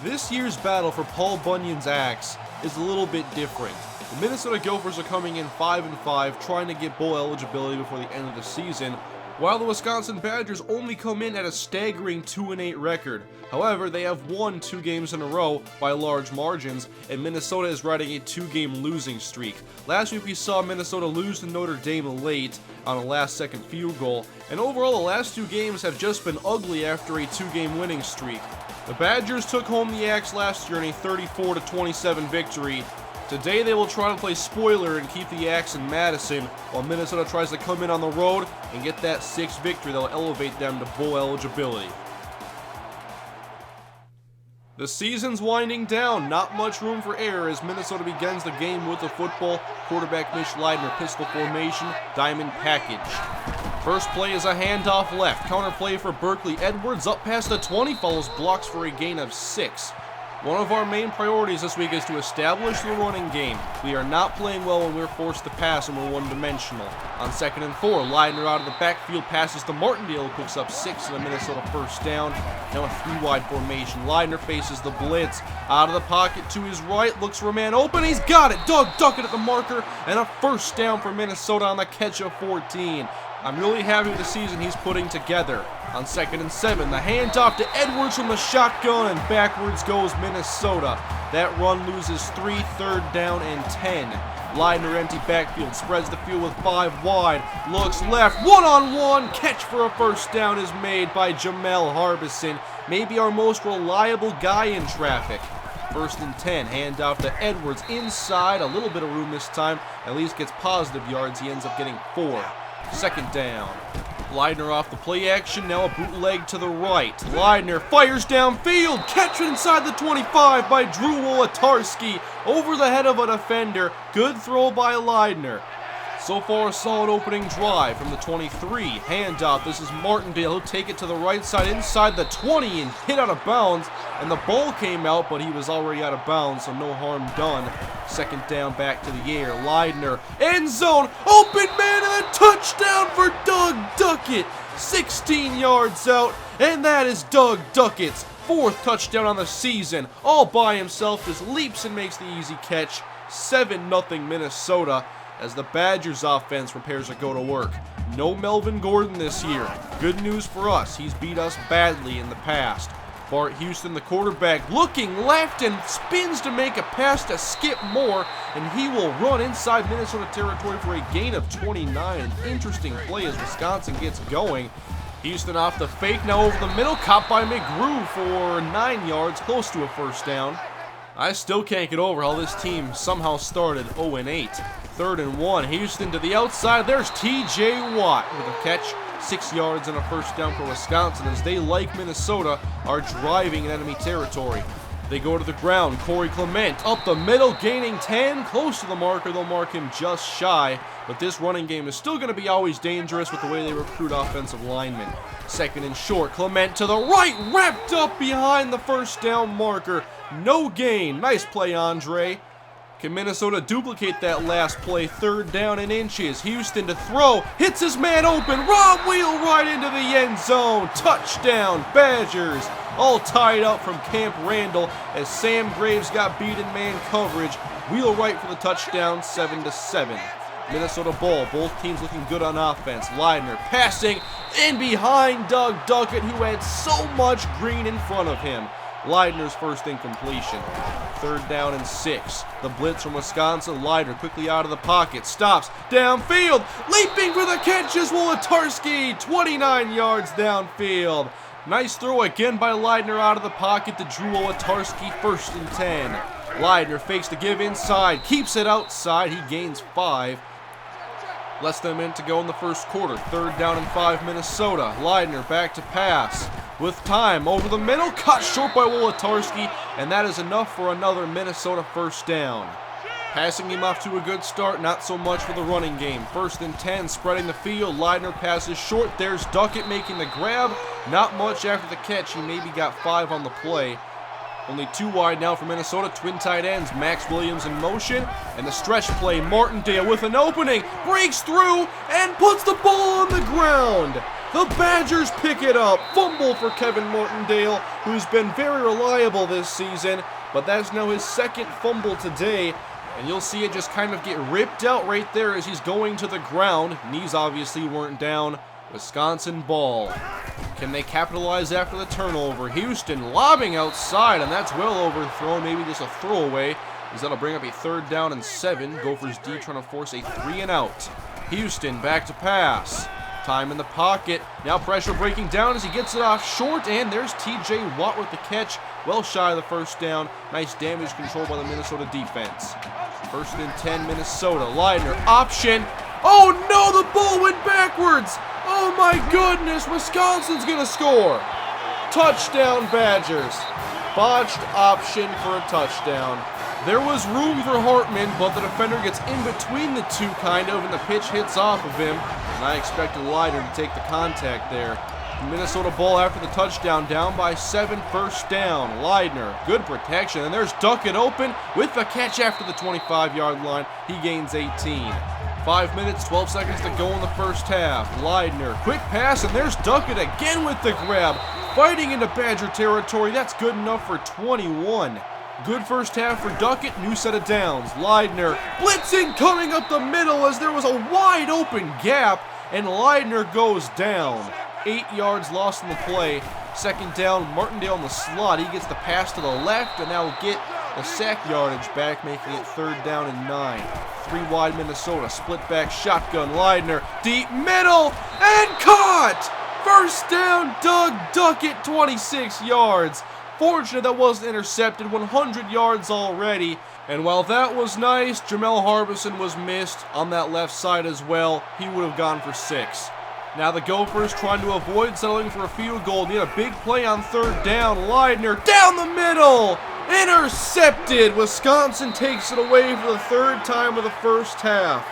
This year's battle for Paul Bunyan's axe is a little bit different. The Minnesota Gophers are coming in 5-5, trying to get bowl eligibility before the end of the season, while the Wisconsin Badgers only come in at a staggering 2-8 record. However, they have won 2 games in a row by large margins, and Minnesota is riding a 2-game losing streak. Last week we saw Minnesota lose to Notre Dame late on a last-second field goal, and overall the last 2 games have just been ugly after a 2-game winning streak. The Badgers took home the axe last year in a 34-27 victory. Today they will try to play spoiler and keep the axe in Madison, while Minnesota tries to come in on the road and get that 6th victory that will elevate them to bowl eligibility. The season's winding down, not much room for error as Minnesota begins the game with the football. Quarterback Mitch Leidner, pistol formation, diamond package. First play is a handoff left, counter play for Berkeley. Edwards up past the 20, follows blocks for a gain of 6. One of our main priorities this week is to establish the running game. We are not playing well when we're forced to pass and we're one-dimensional. On 2nd and 4, Leidner out of the backfield passes to Martindale, who picks up 6 and a Minnesota first down. Now a 3-wide formation. Leidner faces the blitz. Out of the pocket to his right, looks for a man open. He's got it. Doug Duckett at the marker, and a first down for Minnesota on the catch of 14. I'm really happy with the season he's putting together. On 2nd and 7, the handoff to Edwards from the shotgun, and backwards goes Minnesota. That run loses 3, 3rd down and 10. Leidner empty backfield, spreads the field with 5 wide, looks left, one-on-one, catch for a first down is made by Jamel Harbison, maybe our most reliable guy in traffic. 1st and 10, handoff to Edwards inside, a little bit of room this time, at least gets positive yards, he ends up getting 4. 2nd down. Leidner off the play action, now a bootleg to the right. Leidner fires downfield, catch inside the 25 by Drew Wolotarski, over the head of a defender. Good throw by Leidner. So far a solid opening drive from the 23. Handoff, this is Martindale, he'll take it to the right side inside the 20 and hit out of bounds. And the ball came out, but he was already out of bounds, so no harm done. 2nd down, back to the air. Leidner, end zone, open man, and a touchdown for Doug Duckett. 16 yards out, and that is Doug Duckett's 4th touchdown on the season. All by himself, just leaps and makes the easy catch. 7-0 Minnesota as the Badgers offense prepares to go to work. No Melvin Gordon this year. Good news for us, he's beat us badly in the past. Bart Houston, the quarterback, looking left and spins to make a pass to Skip Moore, and he will run inside Minnesota territory for a gain of 29. An interesting play as Wisconsin gets going. Houston off the fake, now over the middle, caught by McGrew for 9 yards, close to a first down. I still can't get over how this team somehow started 0-8. 3rd and 1, Houston to the outside, there's TJ Watt with a catch. 6 yards and a first down for Wisconsin as they, like Minnesota, are driving in enemy territory. They go to the ground. Corey Clement up the middle, gaining 10. Close to the marker, they'll mark him just shy. But this running game is still going to be always dangerous with the way they recruit offensive linemen. 2nd and short, Clement to the right, wrapped up behind the first down marker. No gain. Nice play, Andre. Can Minnesota duplicate that last play? 3rd down and inches. Houston to throw. Hits his man open. Rob Wheelwright into the end zone. Touchdown, Badgers. All tied up from Camp Randall as Sam Graves got beat in man coverage. Wheelwright for the touchdown, 7-7. Minnesota ball. Both teams looking good on offense. Leidner passing in behind Doug Duckett, who had so much green in front of him. Leidner's first incompletion. 3rd down and 6. The blitz from Wisconsin. Leidner quickly out of the pocket. Stops. Downfield. Leaping for the catch is Wolotarski. 29 yards downfield. Nice throw again by Leidner out of the pocket to Drew Wolotarski. 1st and 10. Leidner fakes the give inside. Keeps it outside. He gains 5. Less than a minute to go in the first quarter. 3rd down and 5 Minnesota. Leidner back to pass. With time, over the middle, cut short by Wolotarski, and that is enough for another Minnesota first down. Passing him off to a good start, not so much for the running game. 1st and 10, spreading the field, Leidner passes short, there's Duckett making the grab. Not much after the catch, he maybe got 5 on the play. Only 2 wide now for Minnesota, twin tight ends, Max Williams in motion, and the stretch play, Martindale with an opening, breaks through, and puts the ball on the ground. The Badgers pick it up. Fumble for Kevin Martindale, who's been very reliable this season, but that's now his second fumble today. And you'll see it just kind of get ripped out right there as he's going to the ground. Knees obviously weren't down. Wisconsin ball. Can they capitalize after the turnover? Houston lobbing outside, and that's well overthrown. Maybe just a throwaway, as that'll bring up a 3rd down and 7. Gophers D trying to force a 3-and-out. Houston back to pass. Time in the pocket. Now pressure breaking down as he gets it off short, and there's TJ Watt with the catch. Well shy of the 1st down. Nice damage control by the Minnesota defense. 1st and 10, Minnesota. Leidner, option. Oh no, the ball went backwards. Oh my goodness, Wisconsin's gonna score. Touchdown Badgers. Botched option for a touchdown. There was room for Hartman, but the defender gets in between the two kind of, and the pitch hits off of him. And I expected Leidner to take the contact there. Minnesota ball after the touchdown, down by 7, 1st down. Leidner, good protection, and there's Duckett open with the catch after the 25-yard line. He gains 18. 5 minutes, 12 seconds to go in the 1st half. Leidner, quick pass, and there's Duckett again with the grab. Fighting into Badger territory, that's good enough for 21. Good 1st half for Duckett, new set of downs. Leidner, blitzing coming up the middle as there was a wide open gap, and Leidner goes down. 8 yards lost in the play. 2nd down, Martindale in the slot. He gets the pass to the left, and now will get the sack yardage back, making it 3rd down and 9. 3 wide Minnesota, split back shotgun. Leidner, deep middle, and caught! 1st down, Doug Duckett, 26 yards. Fortunate that wasn't intercepted, 100 yards already. And while that was nice, Jamel Harbison was missed on that left side as well. He would have gone for 6. Now the Gophers trying to avoid settling for a field goal. Need a big play on 3rd down. Leidner down the middle. Intercepted. Wisconsin takes it away for the 3rd time of the 1st half.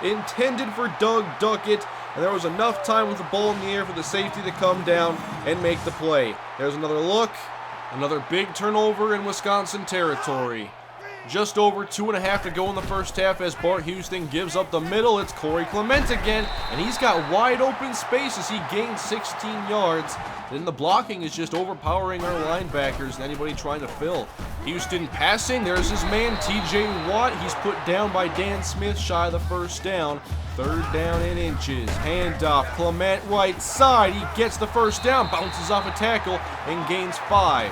Intended for Doug Duckett, and there was enough time with the ball in the air for the safety to come down and make the play. There's another look. Another big turnover in Wisconsin territory. Just over 2.5 to go in the 1st half as Bart Houston gives up the middle. It's Corey Clement again, and he's got wide open space as he gains 16 yards. Then the blocking is just overpowering our linebackers and anybody trying to fill. Houston passing. There's his man, TJ Watt. He's put down by Dan Smith, shy of the 1st down. 3rd down and inches. Handoff. Clement right side. He gets the 1st down. Bounces off a tackle and gains 5.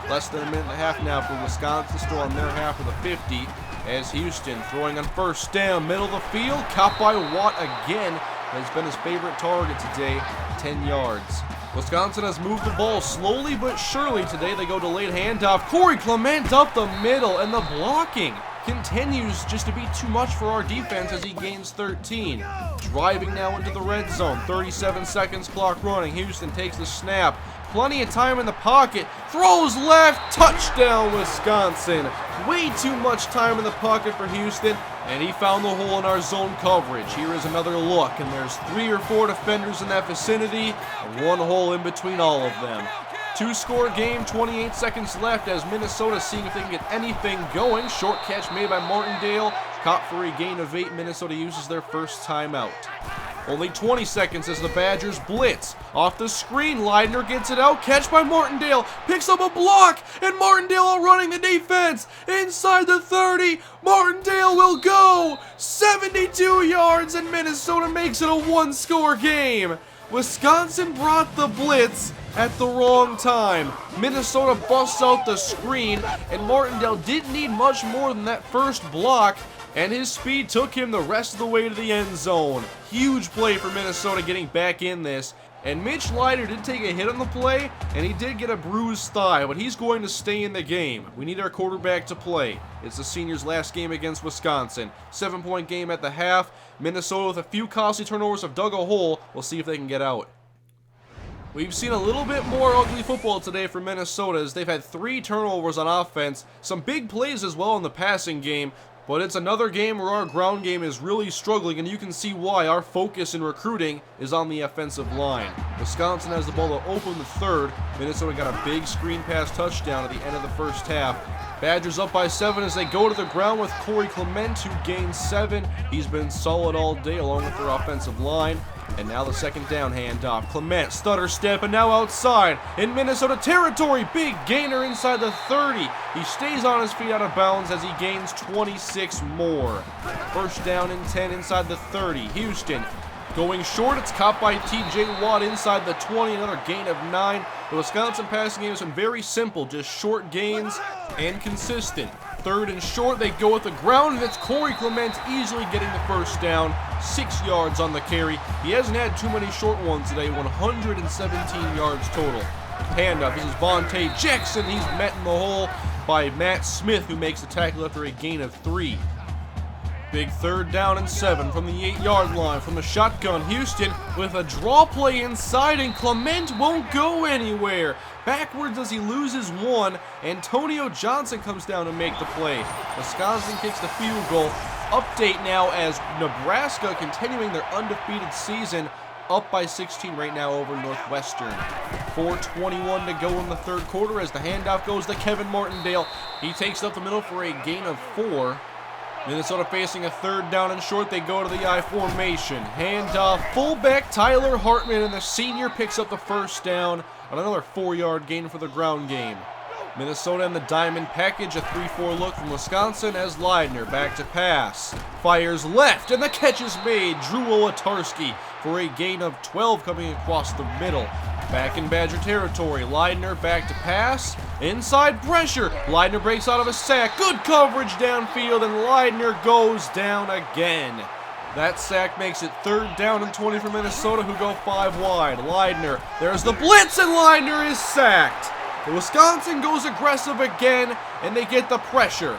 Less than a minute and a half now for Wisconsin, still on their half of the 50. As Houston throwing on 1st down, middle of the field. Caught by Watt again. Has been his favorite target today. 10 yards. Wisconsin has moved the ball slowly but surely today. They go delayed handoff. Corey Clement up the middle, and the blocking continues just to be too much for our defense as he gains 13. Driving now into the red zone. 37 seconds clock running. Houston takes the snap. Plenty of time in the pocket. Throws left. Touchdown, Wisconsin. Way too much time in the pocket for Houston, and he found the hole in our zone coverage. Here is another look, and there's 3 or 4 defenders in that vicinity, and 1 hole in between all of them. 2-score game, 28 seconds left as Minnesota seeing if they can get anything going. Short catch made by Martindale. Caught for a gain of 8. Minnesota uses their 1st timeout. Only 20 seconds as the Badgers blitz. Off the screen, Leidner gets it out. Catch by Martindale. Picks up a block, and Martindale running the defense. Inside the 30, Martindale will go. 72 yards, and Minnesota makes it a 1-score game. Wisconsin brought the blitz at the wrong time. Minnesota busts out the screen, and Martindale didn't need much more than that 1st block, and his speed took him the rest of the way to the end zone. Huge play for Minnesota getting back in this. And Mitch Leidner did take a hit on the play, and he did get a bruised thigh, but he's going to stay in the game. We need our quarterback to play. It's the senior's last game against Wisconsin. 7-point game at the half. Minnesota, with a few costly turnovers, have dug a hole. We'll see if they can get out. We've seen a little bit more ugly football today for Minnesota as they've had 3 turnovers on offense. Some big plays as well in the passing game. But it's another game where our ground game is really struggling, and you can see why. Our focus in recruiting is on the offensive line. Wisconsin has the ball to open the 3rd. Minnesota got a big screen pass touchdown at the end of the 1st half. Badgers up by 7 as they go to the ground with Corey Clement, who gains 7. He's been solid all day along with their offensive line. And now the second down handoff. Clement, stutter step, and now outside in Minnesota territory. Big gainer inside the 30. He stays on his feet out of bounds as he gains 26 more. First down and 10 inside the 30. Houston going short. It's caught by TJ Watt inside the 20. Another gain of 9. The Wisconsin passing game has been very simple. Just short gains and consistent. Third and short, they go with the ground, and it's Corey Clement easily getting the first down. 6 yards on the carry. He hasn't had too many short ones today, 117 yards total. Handoff, this is Vontae Jackson. He's met in the hole by Matt Smith, who makes the tackle after a gain of 3. Big third down and 7 from the 8-yard line. From the shotgun, Houston with a draw play inside, and Clement won't go anywhere. Backwards as he loses 1. Antonio Johnson comes down to make the play. Wisconsin kicks the field goal. Update now as Nebraska continuing their undefeated season, up by 16 right now over Northwestern. 4:21 to go in the third quarter as the handoff goes to Kevin Martindale. He takes up the middle for a gain of 4. Minnesota facing a third down and short. They go to the I formation. Handoff, fullback Tyler Hartman, and the senior picks up the first down on another 4-yard gain for the ground game. Minnesota in the diamond package, a 3-4 look from Wisconsin as Leidner back to pass. Fires left, and the catch is made. Drew Olatarski for a gain of 12 coming across the middle. Back in Badger territory, Leidner back to pass. Inside pressure, Leidner breaks out of a sack. Good coverage downfield, and Leidner goes down again. That sack makes it third down and 20 for Minnesota, who go 5 wide. Leidner, there's the blitz, and Leidner is sacked. Wisconsin goes aggressive again, and they get the pressure.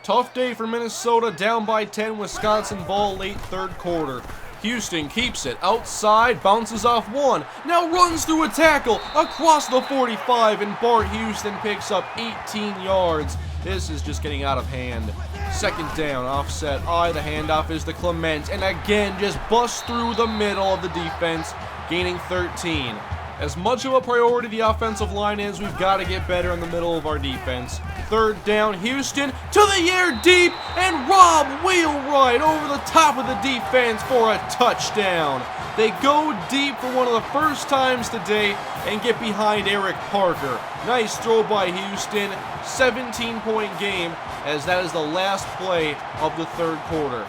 Tough day for Minnesota, down by 10. Wisconsin ball late third quarter. Houston keeps it outside, bounces off 1, now runs through a tackle across the 45, and Bart Houston picks up 18 yards. This is just getting out of hand. Second down, offset I, the handoff is to Clement, and again just busts through the middle of the defense, gaining 13. As much of a priority the offensive line is, we've got to get better in the middle of our defense. Third down, Houston to the air deep, and Rob Wheelwright over the top of the defense for a touchdown. They go deep for one of the first times today and get behind Eric Parker. Nice throw by Houston, 17-point game, as that is the last play of the third quarter.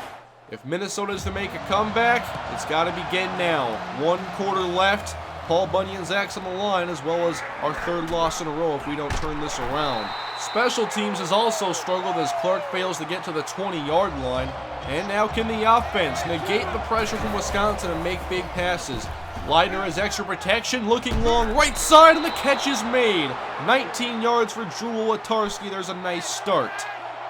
If Minnesota is to make a comeback, it's got to begin now. 1 quarter left. Paul Bunyan's axe on the line, as well as our third loss in a row if we don't turn this around. Special teams has also struggled as Clark fails to get to the 20-yard line. And now can the offense negate the pressure from Wisconsin and make big passes? Leidner has extra protection, looking long right side, and the catch is made. 19 yards for Drew Olatarski. There's a nice start.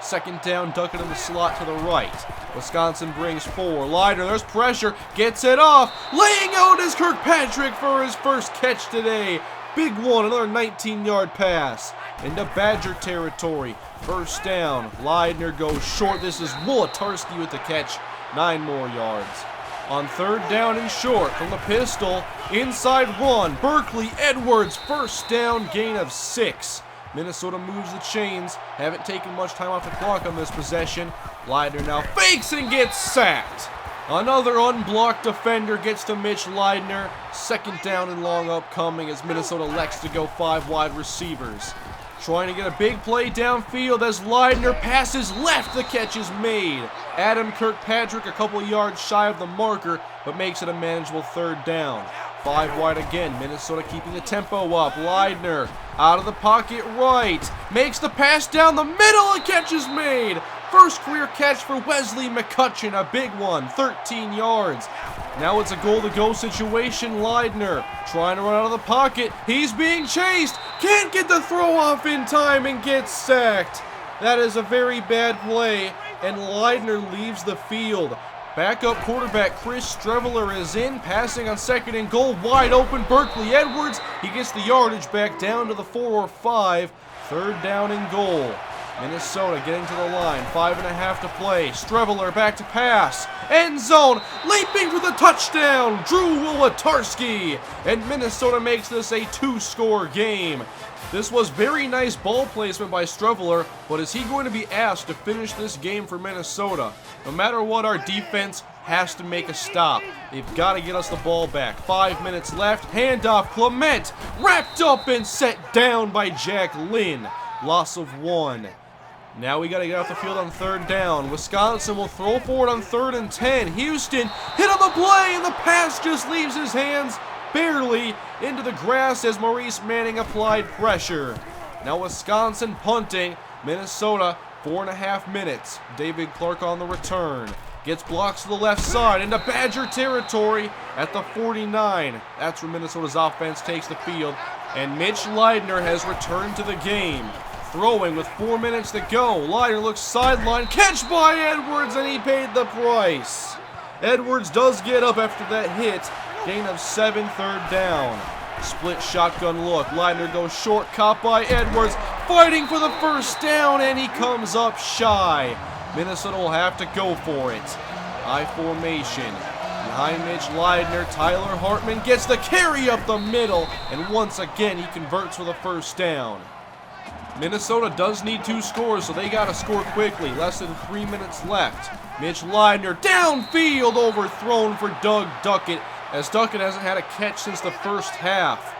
Second down, duck it in the slot to the right. Wisconsin brings 4. Leidner, there's pressure, gets it off. Laying out is Kirkpatrick for his first catch today. Big one, another 19-yard pass into Badger territory. First down, Leidner goes short. This is Wolatarski with the catch, 9 more yards. On third down and short from the pistol, inside run, Berkeley Edwards, first down, gain of 6. Minnesota moves the chains, haven't taken much time off the clock on this possession. Leidner now fakes and gets sacked. Another unblocked defender gets to Mitch Leidner. Second down and long upcoming as Minnesota elects to go 5 wide receivers. Trying to get a big play downfield as Leidner passes left, the catch is made. Adam Kirkpatrick a couple yards shy of the marker, but makes it a manageable third down. 5 wide again, Minnesota keeping the tempo up. Leidner out of the pocket right, makes the pass down the middle, the catch is made. First career catch for Wesley McCutcheon, a big one, 13 yards. Now it's a goal-to-go situation. Leidner trying to run out of the pocket. He's being chased. Can't get the throw off in time and gets sacked. That is a very bad play, and Leidner leaves the field. Backup quarterback Chris Streveler is in, passing on second and goal. Wide open, Berkeley Edwards. He gets the yardage back down to the 4 or 5. Third down and goal. Minnesota getting to the line, 5.5 to play. Streveler back to pass. End zone, leaping for the touchdown, Drew Wolatarski. And Minnesota makes this a 2-score game. This was very nice ball placement by Streveler, but is he going to be asked to finish this game for Minnesota? No matter what, our defense has to make a stop. They've got to get us the ball back. 5 minutes left. Handoff. Clement wrapped up and set down by Jack Lynn. Loss of 1. Now we got to get off the field on 3rd down. Wisconsin will throw forward on 3rd and 10. Houston hit on the play, and the pass just leaves his hands barely into the grass as Maurice Manning applied pressure. Now Wisconsin punting. Minnesota, 4.5 minutes. David Clark on the return. Gets blocks to the left side into Badger territory at the 49. That's where Minnesota's offense takes the field. And Mitch Leidner has returned to the game. Throwing with 4 minutes to go. Leidner looks sideline. Catch by Edwards, and he paid the price. Edwards does get up after that hit. Gain of 7, 3rd down. Split shotgun look. Leidner goes short. Caught by Edwards. Fighting for the first down, and he comes up shy. Minnesota will have to go for it. I formation. Behind Mitch Leidner, Tyler Hartman gets the carry up the middle, and once again he converts for the first down. Minnesota does need 2 scores, so they got to score quickly. Less than 3 minutes left. Mitch Leidner downfield, overthrown for Doug Duckett, as Duckett hasn't had a catch since the first half.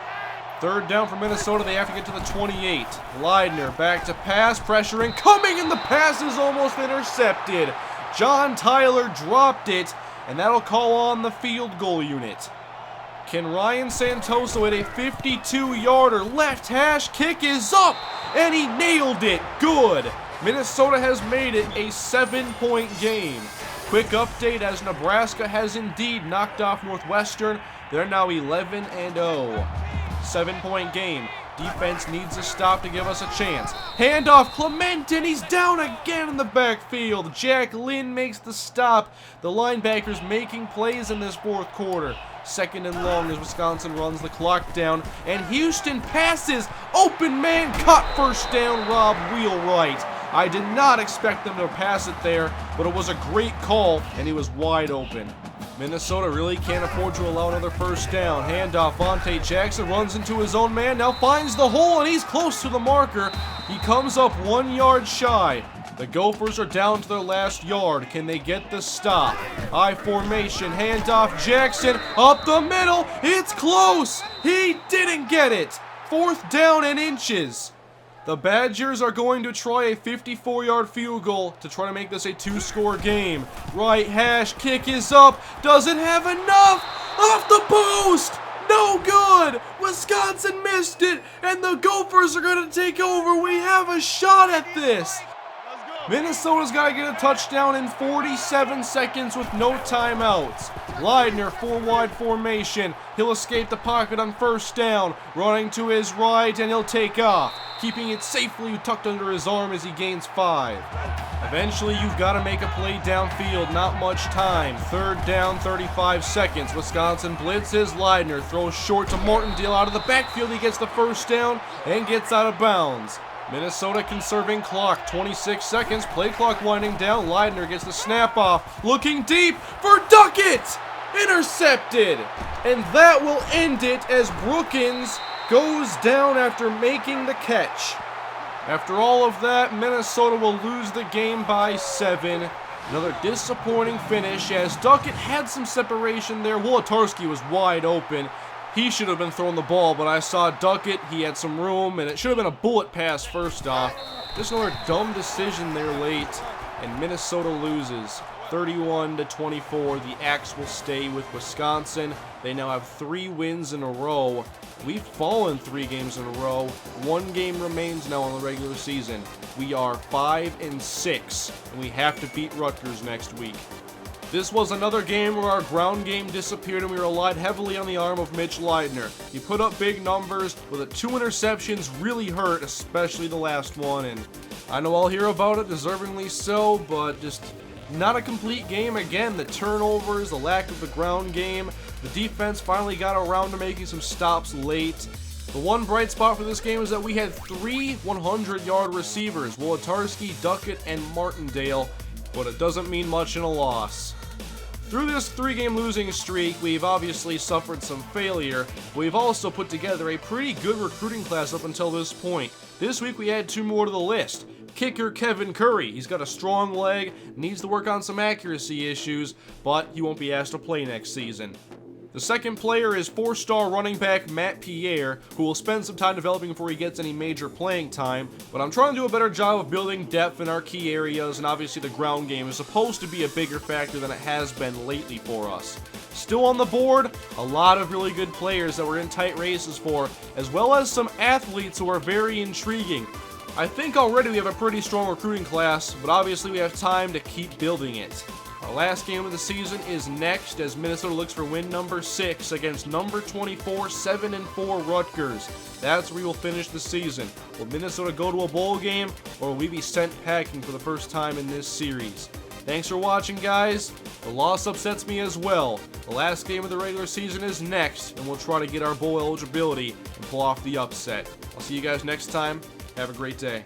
3rd down for Minnesota. They have to get to the 28. Leidner back to pass, pressuring, coming, and the pass is almost intercepted. John Tyler dropped it, and that'll call on the field goal unit. Can Ryan Santoso hit a 52-yarder? Left hash kick is up, and he nailed it. Good. Minnesota has made it a 7-point game. Quick update as Nebraska has indeed knocked off Northwestern. They're now 11-0. 7-point game. Defense needs a stop to give us a chance. Handoff, Clement, and he's down again in the backfield. Jack Lynn makes the stop. The linebackers making plays in this 4th quarter. 2nd and long as Wisconsin runs the clock down. And Houston passes. Open man cut. First down, Rob Wheelwright. I did not expect them to pass it there, but it was a great call, and he was wide open. Minnesota really can't afford to allow another first down. Handoff, Vontae Jackson runs into his own man, now finds the hole, and he's close to the marker. He comes up 1 yard shy. The Gophers are down to their last yard. Can they get the stop? I formation, handoff, Jackson up the middle. It's close. He didn't get it. 4th down and inches. The Badgers are going to try a 54-yard field goal to try to make this a 2-score game. Right hash kick is up. Doesn't have enough. Off the post. No good. Wisconsin missed it, and the Gophers are going to take over. We have a shot at this. Minnesota's got to get a touchdown in 47 seconds with no timeouts. Leidner, 4-wide formation. He'll escape the pocket on 1st down. Running to his right, and he'll take off, keeping it safely tucked under his arm as he gains 5. Eventually, you've got to make a play downfield. Not much time. 3rd down, 35 seconds. Wisconsin blitzes. Leidner throws short to Martindale out of the backfield. He gets the first down and gets out of bounds. Minnesota conserving clock, 26 seconds, play clock winding down. Leidner gets the snap off, looking deep for Duckett! Intercepted! And that will end it as Brookins goes down after making the catch. After all of that, Minnesota will lose the game by 7. Another disappointing finish as Duckett had some separation there. Wolodarski was wide open. He should have been throwing the ball, but I saw Duckett. He had some room, and it should have been a bullet pass first off. Just another dumb decision there late, and Minnesota loses 31-24. The Axe will stay with Wisconsin. They now have 3 wins in a row. We've fallen 3 games in a row. 1 game remains now on the regular season. We are 5-6, and we have to beat Rutgers next week. This was another game where our ground game disappeared and we relied heavily on the arm of Mitch Leidner. He put up big numbers, but the 2 interceptions really hurt, especially the last one. And I know I'll hear about it, deservingly so, but just not a complete game. Again, the turnovers, the lack of the ground game. The defense finally got around to making some stops late. The one bright spot for this game is that we had 3 100-yard receivers, Wolodarski, Duckett, and Martindale, but it doesn't mean much in a loss. Through this 3-game losing streak, we've obviously suffered some failure, but we've also put together a pretty good recruiting class up until this point. This week we add 2 more to the list. Kicker Kevin Curry. He's got a strong leg, needs to work on some accuracy issues, but he won't be asked to play next season. The second player is 4-star running back Matt Pierre, who will spend some time developing before he gets any major playing time, but I'm trying to do a better job of building depth in our key areas, and obviously the ground game is supposed to be a bigger factor than it has been lately for us. Still on the board, a lot of really good players that we're in tight races for, as well as some athletes who are very intriguing. I think already we have a pretty strong recruiting class, but obviously we have time to keep building it. Our last game of the season is next as Minnesota looks for win number 6 against number 24, 7-4 Rutgers. That's where we will finish the season. Will Minnesota go to a bowl game, or will we be sent packing for the first time in this series? Thanks for watching, guys. The loss upsets me as well. The last game of the regular season is next, and we'll try to get our bowl eligibility and pull off the upset. I'll see you guys next time. Have a great day.